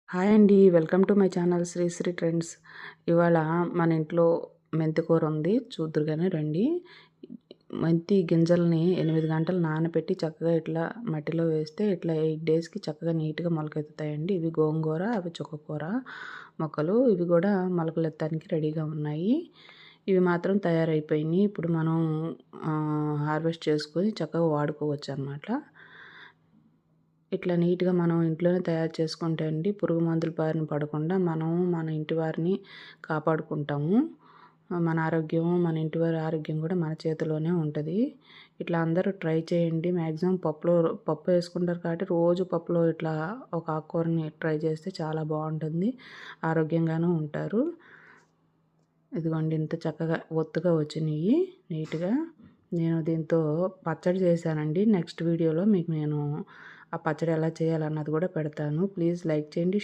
Hi అండి. Welcome to my channel Sri Trends. ఇవాళ మన ఇంట్లో మెంతి కూర ఉంది. చూద్దురు గాని రండి. మెంతి గింజల్ని 8 గంటలు నానబెట్టి చక్కగా ఇట్లా మట్టిలో వేస్తే ఇట్లా 8 డేస్‌కి చక్కగా నీట్‌గా మొలకెత్తుతాయండి. ఇవి గోంగూర, అవి చుక్కకూర మొక్కలు. ఇవి కూడా మొలకలెత్తడానికి రెడీగా ఉన్నాయి. ఇవి మాత్రం తయారైపోయినాయి. ఇప్పుడు మనం హార్వెస్ట్ చేసుకొని చక్కగా వాడుకోవచ్చనమాట. ఇట్లా నీట్‌గా మనం ఇంట్లోనే తయారు చేసుకుంటే అండి పురుగు మందుల బారిన పడకుండా మనము, మన ఇంటి వారిని కాపాడుకుంటాము. మన ఆరోగ్యం, మన ఇంటి వారి ఆరోగ్యం కూడా మన చేతిలోనే ఉంటది. ఇట్లా అందరూ ట్రై చేయండి. మాక్సిమం పప్పు వేసుకుంటారు కాబట్టి రోజు పప్పులో ఇట్లా ఒక ఆకుకూరని ట్రై చేస్తే చాలా బాగుంటుంది. ఆరోగ్యంగాను ఉంటారు. ఇదిగోండి ఇంత చక్కగా ఒత్తుగా వచ్చినాయి నీట్‌గా. నేను దీంతో పచ్చడి చేశానండి. నెక్స్ట్ వీడియోలో మీకు నేను ఆ పచ్చడి ఎలా చేయాలన్నది కూడా పెడతాను. ప్లీజ్ లైక్ చేయండి.